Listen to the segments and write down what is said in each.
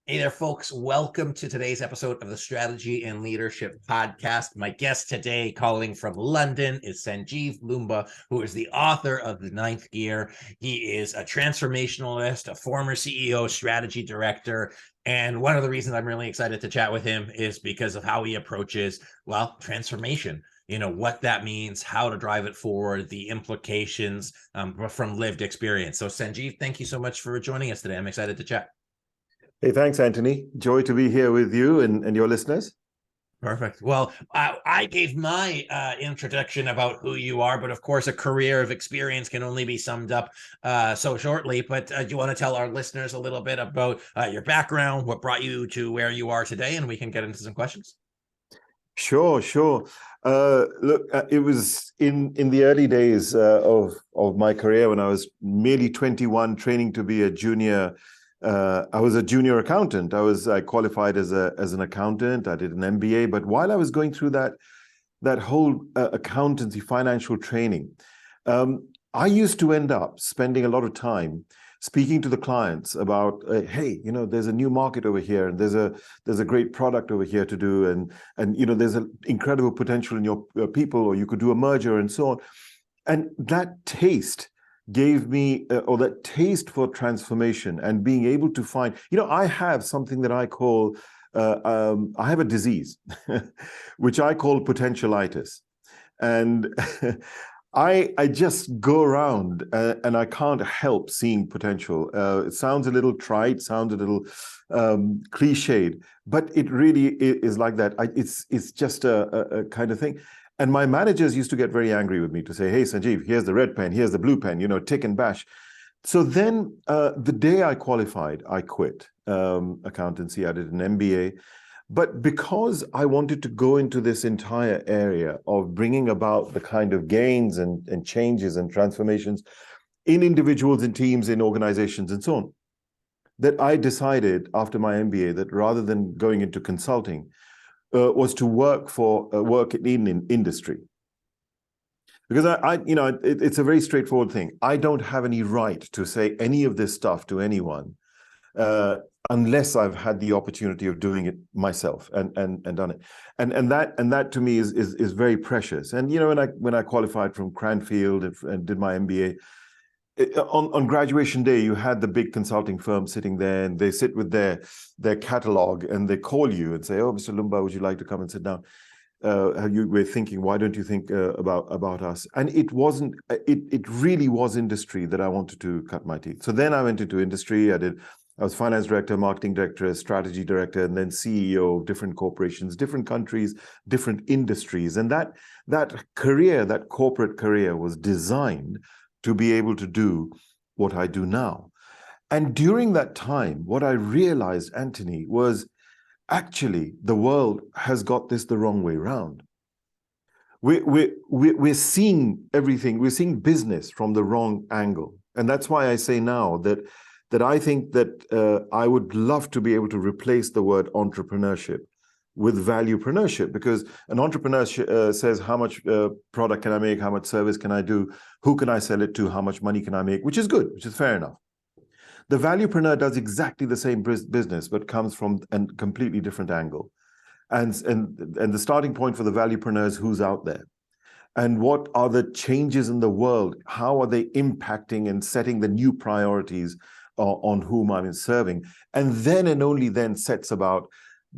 Hey there, folks. Welcome to today's episode of the Strategy and Leadership Podcast. My guest today, calling from London, is Sanjeev Loomba, who is the author of The Ninth Gear. He is a transformationalist, a former CEO, strategy director. And one of the reasons I'm really excited to chat with him is because of how he approaches, well, transformation. You know, what that means, how to drive it forward, the implications from lived experience. So, Sanjeev, thank you so much for joining us today. I'm excited to chat. Hey, thanks, Anthony. Joy to be here with you and your listeners. Perfect. Well, I gave my introduction about who you are, but of course, a career of experience can only be summed up so shortly. But do you want to tell our listeners a little bit about your background, what brought you to where you are today, and we can get into some questions? Sure. Look, it was in the early days of my career when I was merely 21, training to be a junior. I was a junior accountant. I qualified as an accountant. I did an MBA. But while I was going through that whole accountancy financial training, I used to end up spending a lot of time speaking to the clients about, hey, there's a new market over here, and there's a great product over here to do, and there's an incredible potential in your people, or you could do a merger and so on. And that taste gave me, or that taste for transformation and being able to find, I have something that I call, I have a disease, which I call potentialitis. And I just go around and I can't help seeing potential. It sounds a little trite, sounds a little cliched, but it really is like that. It's just a kind of thing. And my managers used to get very angry with me to say, hey, Sanjeev, here's the red pen, here's the blue pen, tick and bash. So then the day I qualified, I quit accountancy. I did an MBA. But because I wanted to go into this entire area of bringing about the kind of gains and changes and transformations in individuals, in teams, in organizations, and so on, that I decided after my MBA that rather than going into consulting, was to work in industry. Because it's a very straightforward thing. I don't have any right to say any of this stuff to anyone unless I've had the opportunity of doing it myself and done it. And that to me is very precious. And when I qualified from Cranfield and did my MBA, on graduation day, you had the big consulting firm sitting there, and they sit with their catalog, and they call you and say, "Oh, Mr. Loomba, would you like to come and sit down? We're thinking, why don't you think about us?" And it wasn't. It really was industry that I wanted to cut my teeth. So then I went into industry. I was finance director, marketing director, strategy director, and then CEO of different corporations, different countries, different industries. And that career, that corporate career, was designed to be able to do what I do now. And during that time, what I realized, Anthony, was actually the world has got this the wrong way around. We're seeing everything, we're seeing business from the wrong angle. And that's why I say now that I think that I would love to be able to replace the word entrepreneurship with valuepreneurship, because an entrepreneur says, how much product can I make, how much service can I do, who can I sell it to, how much money can I make, which is good, which is fair enough. The valuepreneur does exactly the same business, but comes from a completely different angle. And the starting point for the valuepreneur is who's out there. And what are the changes in the world? How are they impacting and setting the new priorities on whom I'm serving? And then and only then sets about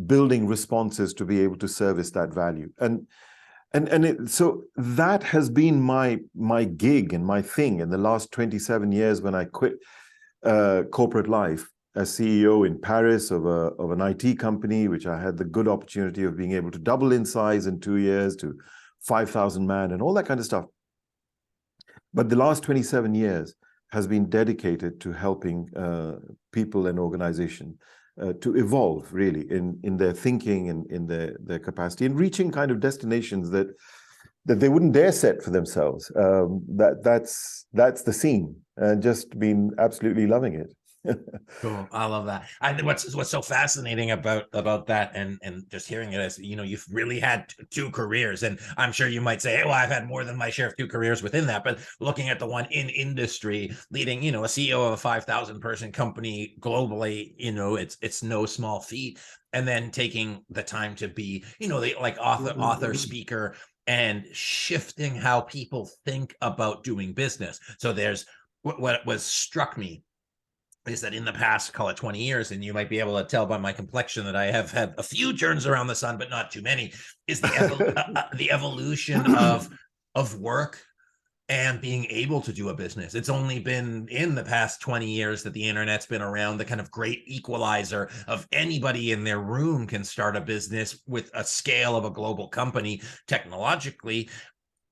building responses to be able to service that value. So that has been my gig and my thing in the last 27 years when I quit corporate life as CEO in Paris of an IT company, which I had the good opportunity of being able to double in size in 2 years to 5,000 man and all that kind of stuff. But the last 27 years has been dedicated to helping people and organizations to evolve really in their thinking and in their capacity, and reaching kind of destinations that they wouldn't dare set for themselves. That's the scene, and just been absolutely loving it. Cool. I love that. What's so fascinating about that, and just hearing it is, you've really had two careers, and I'm sure you might say, hey, well, I've had more than my share of two careers within that. But looking at the one in industry, leading, a CEO of a 5,000 person company globally, it's no small feat. And then taking the time to be, the like author, speaker, and shifting how people think about doing business. So there's what was struck me is that in the past, call it 20 years, and you might be able to tell by my complexion that I have had a few turns around the sun, but not too many, is the evolution of work and being able to do a business. It's only been in the past 20 years that the internet's been around, the kind of great equalizer of anybody in their room can start a business with a scale of a global company technologically.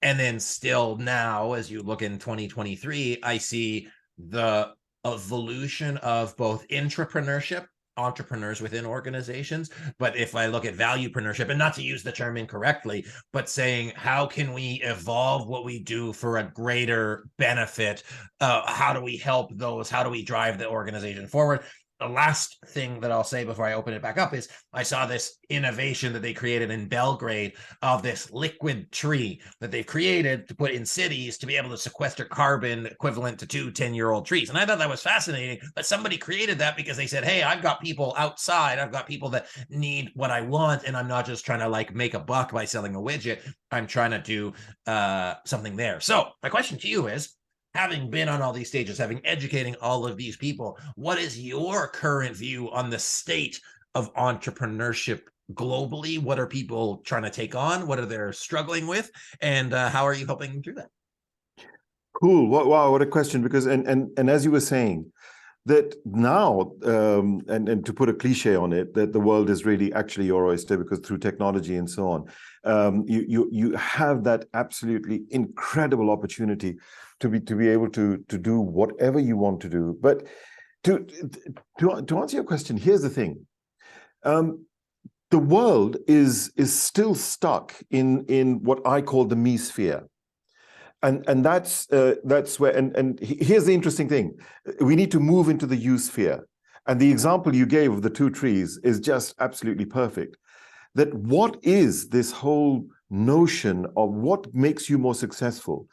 And then still now, as you look in 2023, I see the evolution of both entrepreneurship, entrepreneurs within organizations. But if I look at valuepreneurship, and not to use the term incorrectly, but saying, how can we evolve what we do for a greater benefit? How do we help those? How do we drive the organization forward? The last thing that I'll say before I open it back up is I saw this innovation that they created in Belgrade of this liquid tree that they've created to put in cities to be able to sequester carbon equivalent to 10-year-old trees. And I thought that was fascinating, but somebody created that because they said, hey, I've got people outside. I've got people that need what I want. And I'm not just trying to like make a buck by selling a widget. I'm trying to do something there. So my question to you is, having been on all these stages, having educating all of these people, what is your current view on the state of entrepreneurship globally? What are people trying to take on? What are they struggling with? And how are you helping them through that? Cool. Wow, what a question. Because and as you were saying, that now, and to put a cliche on it, that the world is really actually your oyster, because through technology and so on, you have that absolutely incredible opportunity to be able to do whatever you want to do. But to answer your question, here's the thing: the world is still stuck in what I call the me sphere. And that's where, and here's the interesting thing: we need to move into the you sphere. And the example you gave of the two trees is just absolutely perfect. That what is this whole notion of what makes you more successful?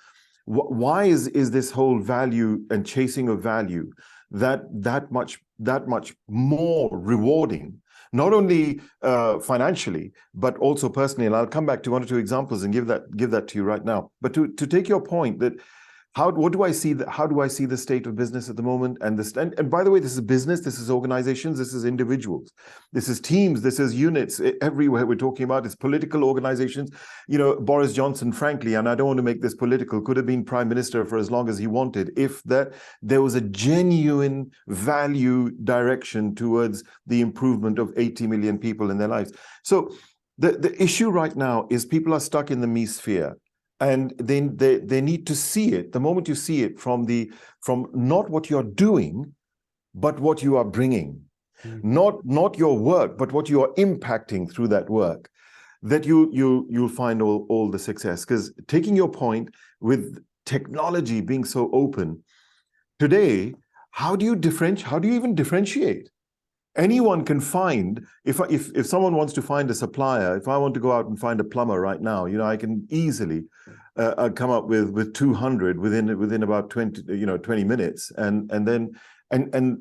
Why is this whole value and chasing of value that much more rewarding? Not only financially, but also personally. And I'll come back to one or two examples and give that to you right now. But to take your point, that how do I see the state of business at the moment? And by the way, this is business, this is organizations, this is individuals, this is teams, this is units. Everywhere we're talking about is political organizations. Boris Johnson, frankly, and I don't want to make this political, could have been prime minister for as long as he wanted, if there was a genuine value direction towards the improvement of 80 million people in their lives. So the issue right now is people are stuck in the me sphere. And then they need to see it. The moment you see it from not what you're doing, but what you are bringing, not your work, but what you are impacting through that work, that you'll find all the success. Because taking your point with technology being so open today, how do you even differentiate? Anyone can find, if someone wants to find a supplier, if I want to go out and find a plumber right now, I can easily come up with 200 within about 20 minutes, and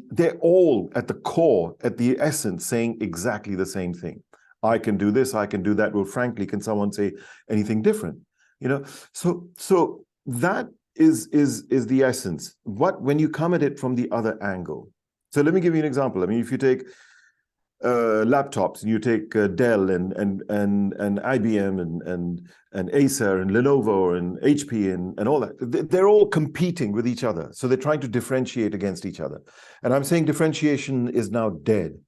they're all at the core, at the essence, saying exactly the same thing. I can do this, I can do that. Well, frankly, can someone say anything different? So that is the essence. When you come at it from the other angle. So let me give you an example. I mean, if you take laptops and you take Dell and IBM and Acer and Lenovo and HP and all that, they're all competing with each other. So they're trying to differentiate against each other. And I'm saying differentiation is now dead.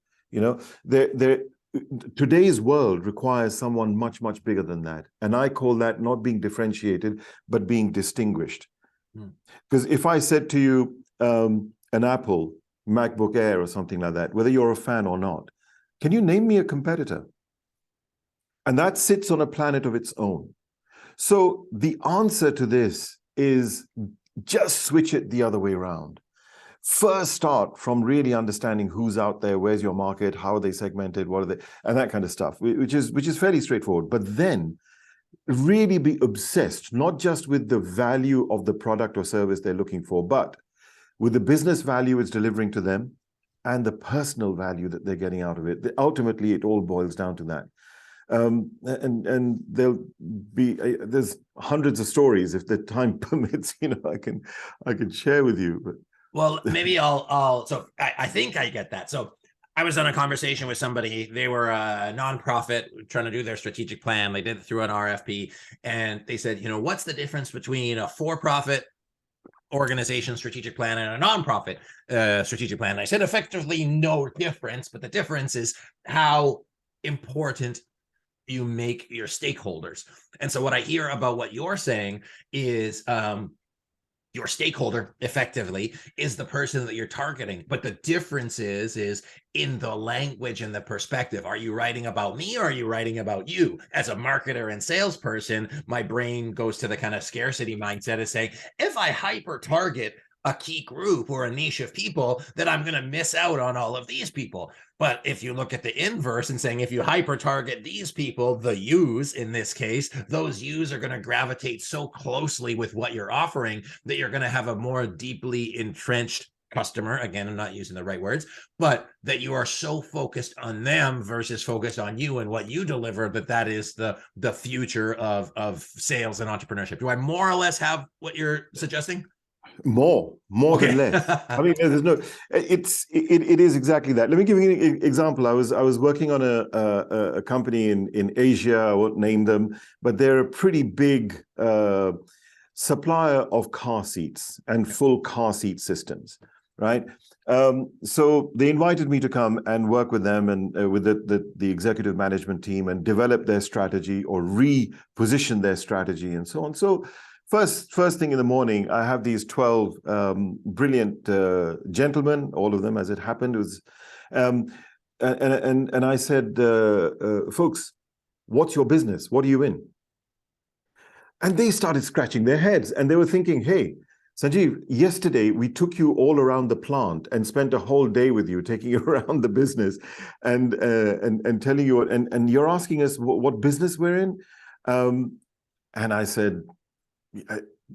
Today's world requires someone much, much bigger than that. And I call that not being differentiated, but being distinguished. Because if I said to you, an Apple MacBook Air or something like that, whether you're a fan or not, can you name me a competitor? And that sits on a planet of its own. So the answer to this is just switch it the other way around. first start from really understanding who's out there, where's your market, how are they segmented, what are they, and that kind of stuff, which is fairly straightforward. But then really be obsessed, not just with the value of the product or service they're looking for, but with the business value it's delivering to them and the personal value that they're getting out of it. Ultimately, it all boils down to that. And there'll be there's hundreds of stories, if the time permits, I can share with you. But well, maybe I'll so I think I get that. So I was on a conversation with somebody. They were a nonprofit trying to do their strategic plan. They did it through an RFP, and they said, what's the difference between a for-profit organization strategic plan and a nonprofit strategic plan? And I said effectively no difference, but the difference is how important you make your stakeholders. And so what I hear about what you're saying is your stakeholder effectively is the person that you're targeting. But the difference is in the language and the perspective. Are you writing about me or are you writing about you? As a marketer and salesperson, my brain goes to the kind of scarcity mindset of saying, if I hyper target a key group or a niche of people, that I'm going to miss out on all of these people. But if you look at the inverse and saying, if you hyper target these people, the yous in this case, those yous are going to gravitate so closely with what you're offering that you're going to have a more deeply entrenched customer. Again, I'm not using the right words, but that you are so focused on them versus focused on you and what you deliver, that is the future of sales and entrepreneurship. Do I more or less have what you're suggesting? More okay. Than less. I mean, there's no. It is exactly that. Let me give you an example. I was working on a company in Asia. I won't name them, but they're a pretty big supplier of car seats and full car seat systems, right? So they invited me to come and work with them and with the executive management team and develop their strategy or reposition their strategy and so on. So First thing in the morning, I have these 12 brilliant gentlemen, all of them as it happened. It was, and I said, folks, what's your business? What are you in? And they started scratching their heads and they were thinking, hey, Sanjeev, yesterday we took you all around the plant and spent a whole day with you, taking you around the business and telling you, and you're asking us what business we're in. And I said,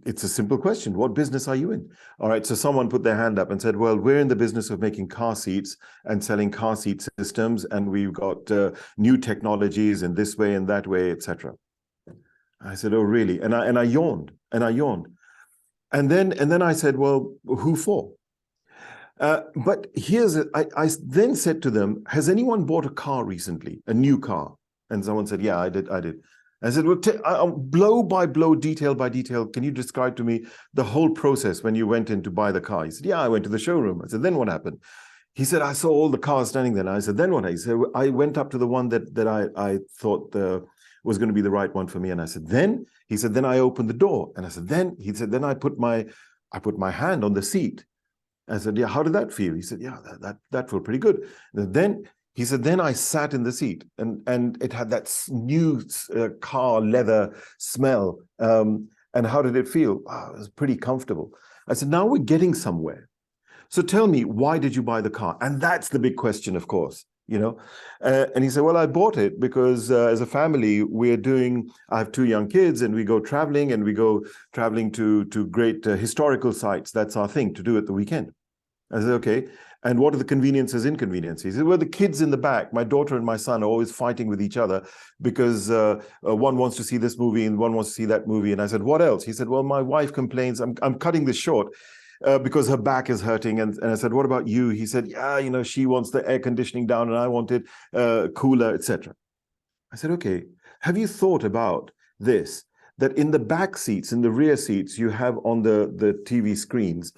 it's a simple question. What business are you in? All right. So someone put their hand up and said, well, we're in the business of making car seats and selling car seat systems. And we've got new technologies in this way and that way, etc. I said, oh, really? And I yawned and I yawned. And then I said, well, who for? But I then said to them, has anyone bought a car recently, a new car? And someone said, yeah, I did. I said, well, blow by blow, detail by detail, can you describe to me the whole process when you went in to buy the car? He said, yeah, I went to the showroom. I said, then what happened? He said, I saw all the cars standing there. And I said, then what? He said, I went up to the one that I thought was going to be the right one for me. And I said, then? He said, then I opened the door. And I said, then? He said, then I put my hand on the seat. I said, yeah, how did that feel? He said, yeah, that felt pretty good. And then he said, then I sat in the seat and it had that new car leather smell. And how did it feel? Oh, it was pretty comfortable. I said, now we're getting somewhere. So tell me, why did you buy the car? And that's the big question, of course, And he said, well, I bought it because as a family, I have 2 young kids and we go traveling to great historical sites. That's our thing to do at the weekend. I said, okay. And what are the conveniences, inconveniences? He said, well, the kids in the back, my daughter and my son are always fighting with each other because one wants to see this movie and one wants to see that movie. And I said, what else? He said, well, my wife complains. I'm cutting this short because her back is hurting. And I said, what about you? He said, yeah, she wants the air conditioning down and I want it cooler, etc. I said, okay, have you thought about this? That in the back seats, in the rear seats, you have on the TV screens,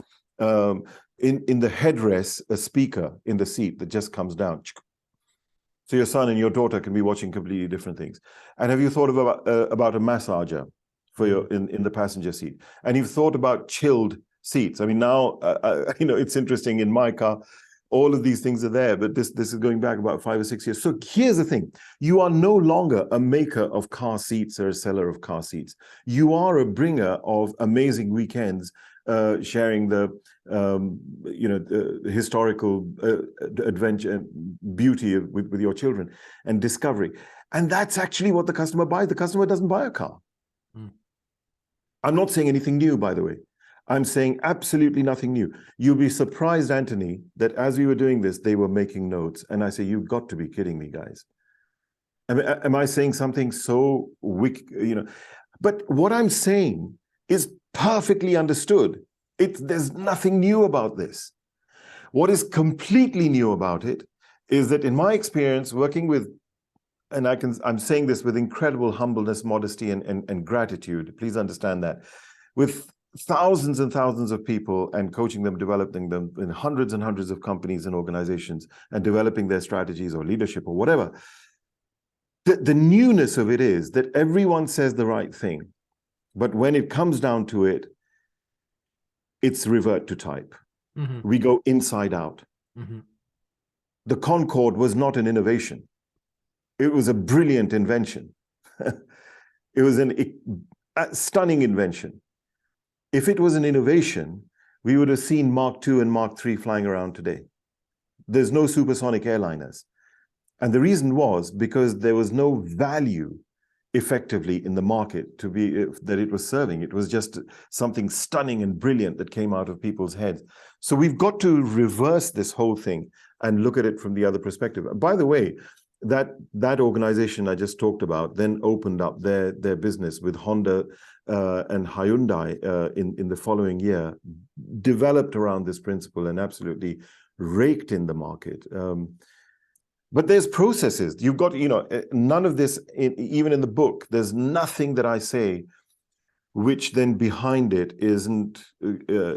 in the headrest, a speaker in the seat that just comes down. So your son and your daughter can be watching completely different things. And have you thought about a massager for in the passenger seat? And you've thought about chilled seats. I mean, now, it's interesting in my car, all of these things are there, but this is going back about 5 or 6 years. So here's the thing. You are no longer a maker of car seats or a seller of car seats. You are a bringer of amazing weekends sharing the the historical adventure beauty with your children and discovery. And that's actually what the customer buys. The customer doesn't buy a car. Mm. I'm not saying anything new, by the way. I'm saying absolutely nothing new. You'll be surprised, Anthony, that as we were doing this, they were making notes. And I say, you've got to be kidding me, guys. Am I saying something so wicked, But what I'm saying is perfectly understood. There's nothing new about this. What is completely new about it is that in my experience working with, and I'm saying this with incredible humbleness, modesty, and gratitude, please understand that, with thousands and thousands of people and coaching them, developing them in hundreds and hundreds of companies and organizations and developing their strategies or leadership or whatever. The newness of it is that everyone says the right thing, but when it comes down to it, it's revert to type. Mm-hmm. We go inside out. Mm-hmm. The Concorde was not an innovation. It was a brilliant invention. It was a stunning invention. If it was an innovation, we would have seen Mark II and Mark III flying around today. There's no supersonic airliners. And the reason was because there was no value effectively in the market that it was serving. It was just something stunning and brilliant that came out of people's heads. So we've got to reverse this whole thing and look at it from the other perspective. By the way, that organization I just talked about then opened up their business with Honda and Hyundai in the following year, developed around this principle and absolutely raked in the market. But there's processes. You've got, none of this, even in the book, there's nothing that I say which then behind it isn't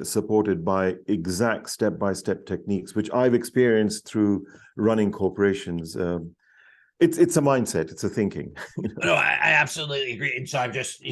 supported by exact step-by-step techniques, which I've experienced through running corporations. It's a mindset, it's a thinking. No, I absolutely agree. And so I'm just,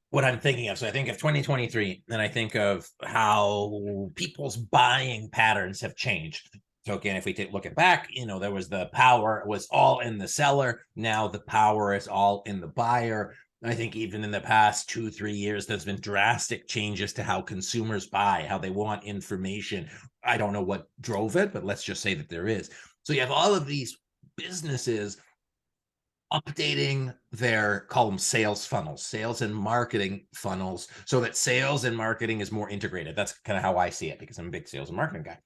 what I'm thinking of. So I think of 2023, and I think of how people's buying patterns have changed. So again, if we look at back, there was the power was all in the seller. Now the power is all in the buyer. I think even in the past 2-3 years, there's been drastic changes to how consumers buy, how they want information. I don't know what drove it, but let's just say that there is. So you have all of these businesses updating their, call them sales funnels, sales and marketing funnels, so that sales and marketing is more integrated. That's kind of how I see it, because I'm a big sales and marketing guy.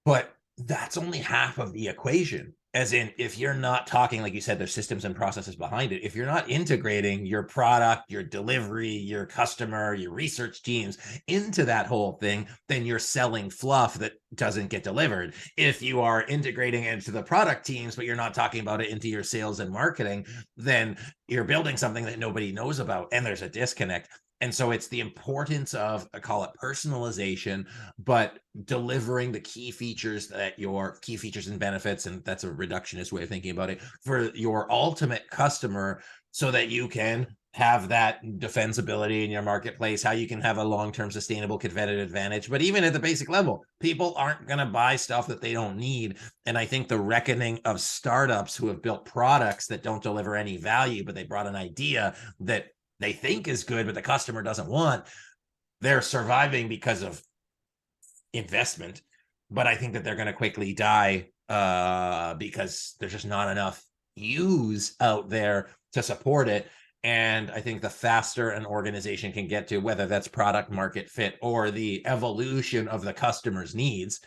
But that's only half of the equation. As in, if you're not talking, like you said, there's systems and processes behind it. If you're not integrating your product, your delivery, your customer, your research teams into that whole thing, then you're selling fluff that doesn't get delivered. If you are integrating it into the product teams, but you're not talking about it into your sales and marketing, then you're building something that nobody knows about, and there's a disconnect. And so it's the importance of, I call it personalization, but delivering the key features and benefits, and that's a reductionist way of thinking about it, for your ultimate customer, so that you can have that defensibility in your marketplace, how you can have a long-term sustainable competitive advantage. But even at the basic level, people aren't going to buy stuff that they don't need. And I think the reckoning of startups who have built products that don't deliver any value, but they brought an idea that they think is good, but the customer doesn't want, they're surviving because of investment. But I think that they're going to quickly die because there's just not enough use out there to support it. And I think the faster an organization can get to, whether that's product market fit or the evolution of the customer's needs,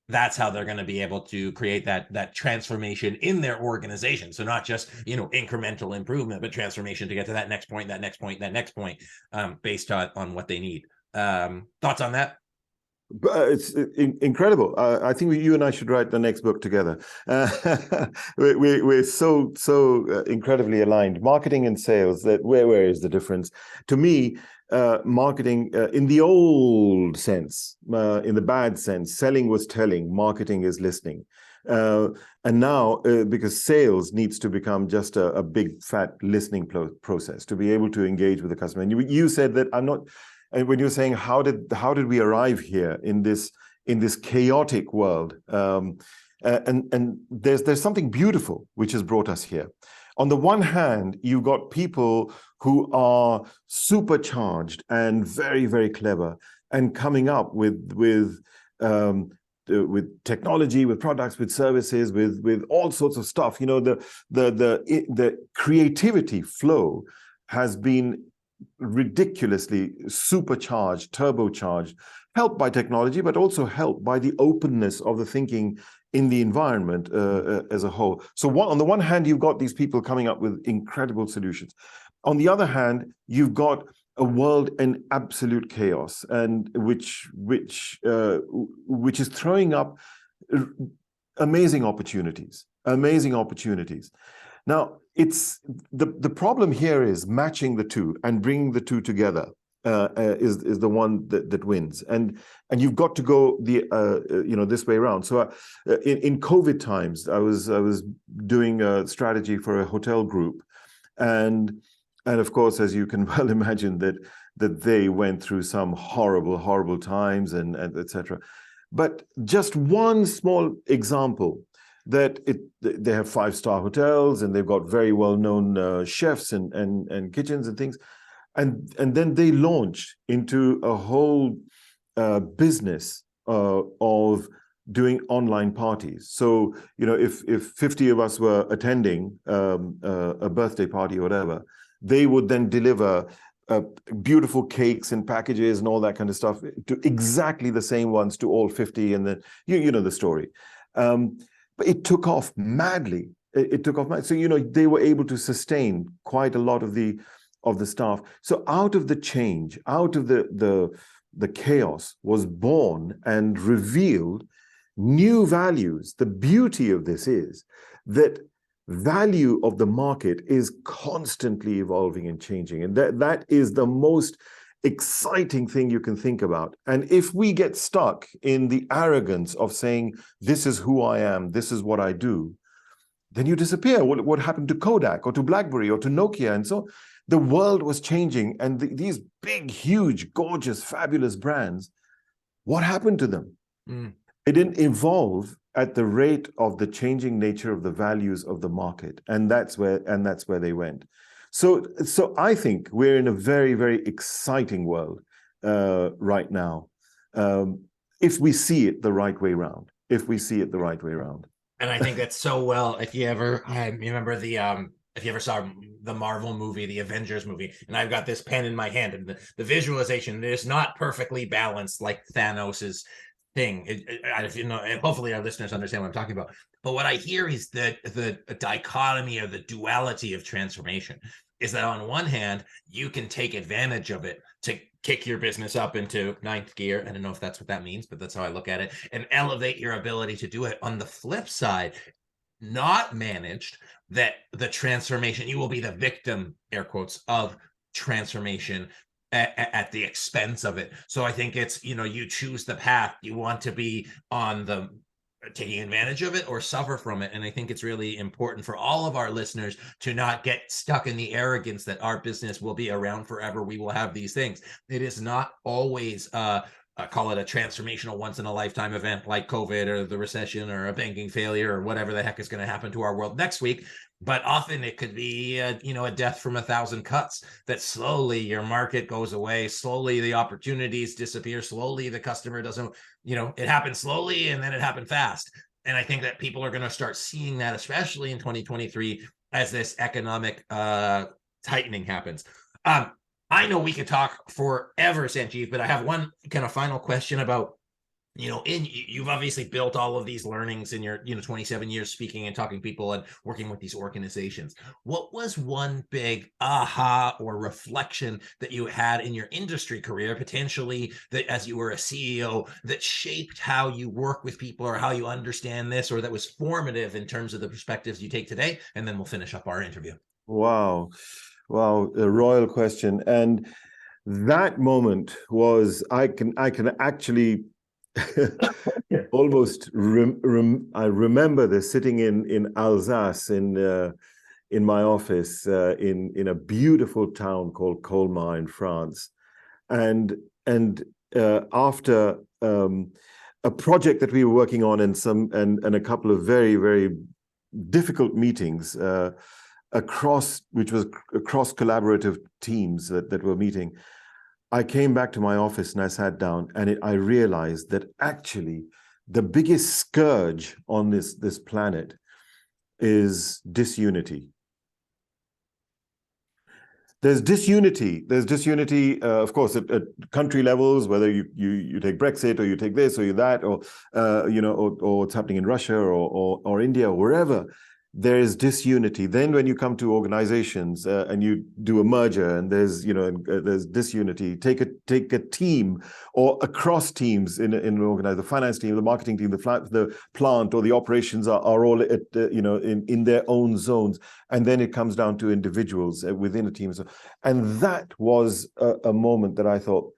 that's how they're going to be able to create that transformation in their organization. So not just, incremental improvement, but transformation to get to that next point, based on what they need. Thoughts on that? It's incredible. I think you and I should write the next book together. We're so incredibly aligned. Marketing and sales, that where is the difference? To me, marketing in the old sense, in the bad sense, selling was telling, marketing is listening. And now, because sales needs to become just a big fat listening process to be able to engage with the customer. And you said that I'm not. And when you're saying how did we arrive here in this chaotic world, and there's something beautiful which has brought us here. On the one hand, you've got people who are supercharged and very, very clever and coming up with technology, with products, with services, with all sorts of stuff. You know, the creativity flow has been ridiculously supercharged, turbocharged, helped by technology, but also helped by the openness of the thinking in the environment as a whole. So on the one hand, you've got these people coming up with incredible solutions. On the other hand, you've got a world in absolute chaos, and which is throwing up amazing opportunities. Now, it's the problem here is matching the two and bringing the two together is the one that wins, and you've got to go this way around. So in COVID times, I was doing a strategy for a hotel group, and of course, as you can well imagine, that they went through some horrible times and etc. But just one small example, that they have 5-star hotels and they've got very well-known chefs and kitchens and things, and then they launched into a whole business of doing online parties. So, you know, if 50 of us were attending a birthday party or whatever, they would then deliver beautiful cakes and packages and all that kind of stuff to exactly the same ones to all 50, and then you know the story. But it took off madly. It took off madly. So, you know, they were able to sustain quite a lot of the staff. So out of the change, out of the chaos, was born and revealed new values. The beauty of this is that value of the market is constantly evolving and changing, and that is the most exciting thing you can think about. And if we get stuck in the arrogance of saying, this is who I am, this is what I do, then you disappear. What happened to Kodak or to BlackBerry or to Nokia? And so the world was changing, and these big, huge, gorgeous, fabulous brands, what happened to them? They didn't evolve at the rate of the changing nature of the values of the market, and that's where they went. So I think we're in a very, very exciting world right now, if we see it the right way around. And I think that's so well. If you ever remember if you ever saw the Marvel movie, the Avengers movie, and I've got this pen in my hand, and the visualization is not perfectly balanced like Thanos's thing. If you know, and hopefully our listeners understand what I'm talking about. But what I hear is that the dichotomy or the duality of transformation is that on one hand, you can take advantage of it to kick your business up into 9th gear. I don't know if that's what that means, but that's how I look at it, and elevate your ability to do it. On the flip side, not managed, that the transformation, you will be the victim, air quotes, of transformation at the expense of it. So I think it's, you know, you choose the path. You want to be on the taking advantage of it or suffer from it. And I think it's really important for all of our listeners to not get stuck in the arrogance that our business will be around forever. We will have these things. It is not always call it a transformational once-in-a-lifetime event like COVID or the recession or a banking failure or whatever the heck is going to happen to our world next week. But often it could be, a death from 1,000 cuts, that slowly your market goes away, slowly the opportunities disappear, slowly the customer doesn't, it happens slowly and then it happened fast. And I think that people are going to start seeing that, especially in 2023, as this economic tightening happens. I know we could talk forever, Sanjeev, but I have one kind of final question about, you've obviously built all of these learnings in your, 27 years speaking and talking to people and working with these organizations. What was one big aha or reflection that you had in your industry career, potentially that as you were a CEO, that shaped how you work with people or how you understand this, or that was formative in terms of the perspectives you take today? And then we'll finish up our interview. Wow, a royal question. And that moment was, I can actually almost I remember this, sitting in Alsace in my office in a beautiful town called Colmar in France, and after a project that we were working on and a couple of very, very difficult meetings, which was across collaborative teams that were meeting, I came back to my office and I sat down, and I realized that actually the biggest scourge on this planet is disunity. There's disunity. Of course, at country levels, whether you take Brexit or you take this or you that, or or what's happening in Russia or India or wherever. There is disunity. Then when you come to organizations and you do a merger, and there's disunity. Take a team or across teams in an organization. The finance team, the marketing team, the plant or the operations are all at in their own zones, and then it comes down to individuals within a team. And that was a moment that I thought,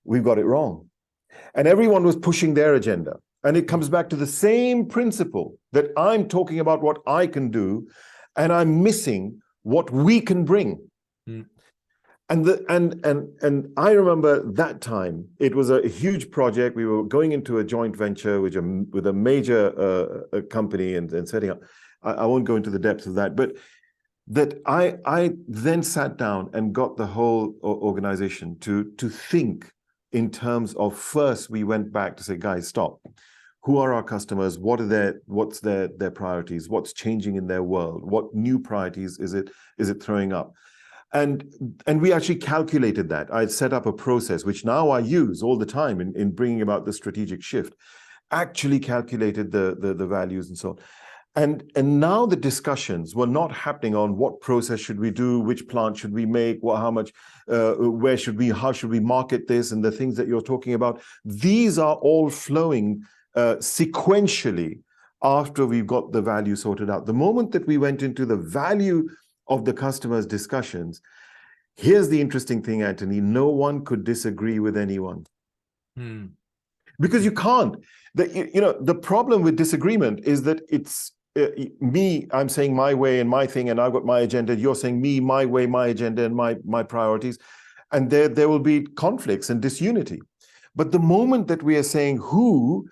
we've got it wrong, and everyone was pushing their agenda. And it comes back to the same principle that I'm talking about what I can do, and I'm missing what we can bring. Mm. And I remember that time, it was a huge project. We were going into a joint venture with a major company and setting up. I won't go into the depths of that, but that I then sat down and got the whole organization to think in terms of, first we went back to say, guys, stop. Who are our customers? What's their priorities? What's changing in their world? What new priorities is it throwing up? And we actually calculated that. I set up a process, which now I use all the time in bringing about the strategic shift, actually calculated the values and so on. And now the discussions were not happening on what process should we do, which plant should we make, how much, how should we market this, and the things that you're talking about. These are all flowing sequentially after we've got the value sorted out. The moment that we went into the value of the customer's discussions, here's the interesting thing, Anthony, no one could disagree with anyone. Because you can't. The problem with disagreement is that it's me, I'm saying my way and my thing, and I've got my agenda, you're saying me, my way, my agenda, and my priorities, and there will be conflicts and disunity. But the moment that we are saying, who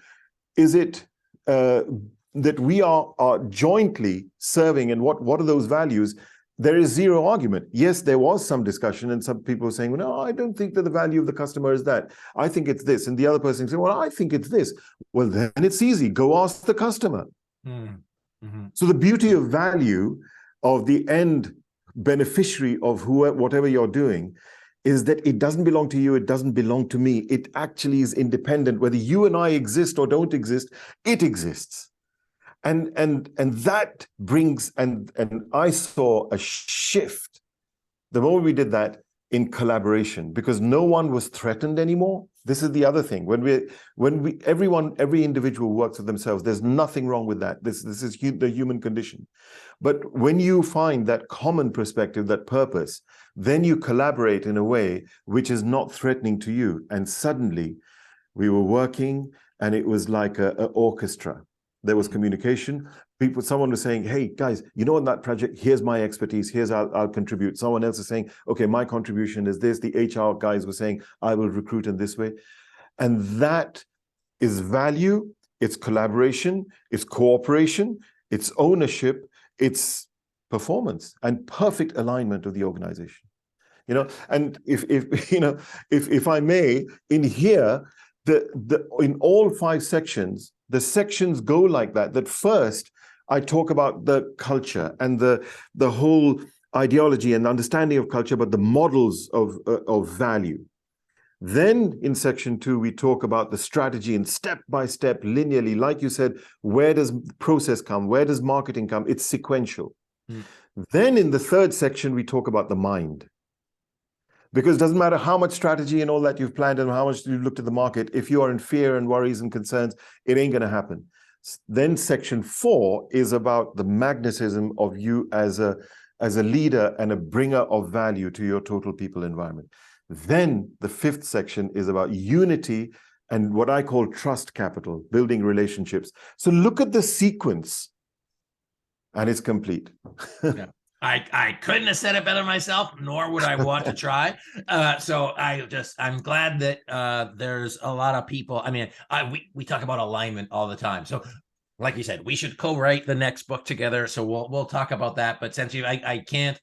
is it that we are jointly serving, and what are those values, there is zero argument. Yes, there was some discussion, and some people were saying, well, no, I don't think that the value of the customer is that. I think it's this. And the other person saying, well, I think it's this. Well, then it's easy. Go ask the customer. Mm-hmm. So the beauty of value of the end beneficiary of whatever you're doing is that it doesn't belong to you, it doesn't belong to me. It actually is independent. Whether you and I exist or don't exist, it exists. And that brings, and I saw a shift the moment we did that in collaboration, because no one was threatened anymore. This is the other thing. Every individual works with themselves. There's nothing wrong with that. This is the human condition. But when you find that common perspective, that purpose, then you collaborate in a way which is not threatening to you. And suddenly we were working, and it was like an orchestra. There was communication. Someone was saying, hey, guys, on that project, here's my expertise. Here's I'll contribute. Someone else is saying, okay, my contribution is this. The HR guys were saying, I will recruit in this way. And that is value. It's collaboration. It's cooperation. It's ownership. It's performance and perfect alignment of the organization. And if I may, in here, in all 5 sections, the sections go like that. That first, I talk about the culture and the whole ideology and understanding of culture, but the models of value. Then in section 2, we talk about the strategy and step by step, linearly, like you said, where does process come? Where does marketing come? It's sequential. Then in the 3rd section, we talk about the mind. Because it doesn't matter how much strategy and all that you've planned and how much you've looked at the market, if you are in fear and worries and concerns, it ain't going to happen. Then section 4 is about the magnetism of you as a leader and a bringer of value to your total people environment. Then the 5th section is about unity and what I call trust capital, building relationships. So look at the sequence, and it's complete. Yeah. I couldn't have said it better myself, nor would I want to try. So I'm glad that there's a lot of people. I mean, we talk about alignment all the time. So like you said, we should co-write the next book together. So we'll talk about that. But Sanjeev, I can't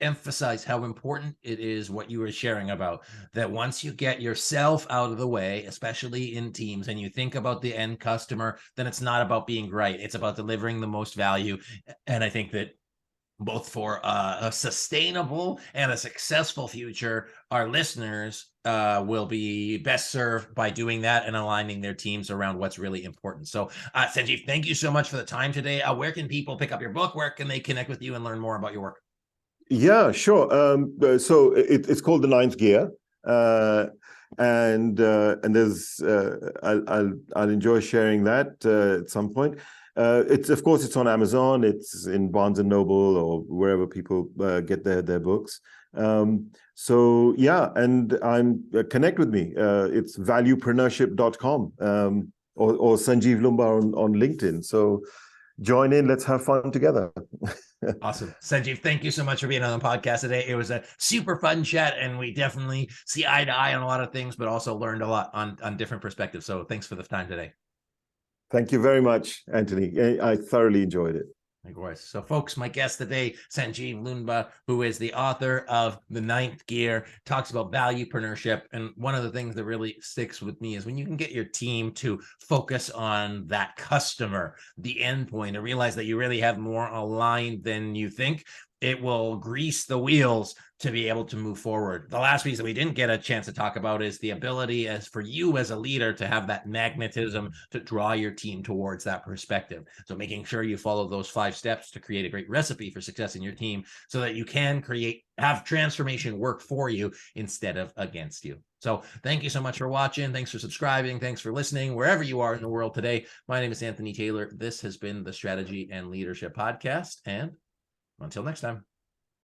emphasize how important it is what you were sharing about that. Once you get yourself out of the way, especially in teams, and you think about the end customer, then it's not about being right. It's about delivering the most value. And I think that both for a sustainable and a successful future, our listeners will be best served by doing that and aligning their teams around what's really important. So, Sanjeev, thank you so much for the time today. Where can people pick up your book? Where can they connect with you and learn more about your work? Yeah, sure. So it's called The Ninth Gear, and there's I'll enjoy sharing that at some point. It's, of course, it's on Amazon. It's in Barnes and Noble or wherever people get their books. So yeah, and connect with me. It's valuepreneurship.com, or Sanjeev Loomba on LinkedIn. So join in. Let's have fun together. Awesome. Sanjeev, thank you so much for being on the podcast today. It was a super fun chat, and we definitely see eye to eye on a lot of things, but also learned a lot on different perspectives. So thanks for the time today. Thank you very much, Anthony. I thoroughly enjoyed it. Likewise. So, folks, my guest today, Sanjeev Loomba, who is the author of The Ninth Gear, talks about valuepreneurship. And one of the things that really sticks with me is when you can get your team to focus on that customer, the endpoint, and realize that you really have more aligned than you think, it will grease the wheels to be able to move forward. The last piece that we didn't get a chance to talk about is the ability as for you as a leader to have that magnetism to draw your team towards that perspective. So making sure you follow those 5 steps to create a great recipe for success in your team so that you can have transformation work for you instead of against you. So thank you so much for watching. Thanks for subscribing. Thanks for listening wherever you are in the world today. My name is Anthony Taylor. This has been the Strategy and Leadership Podcast, and until next time.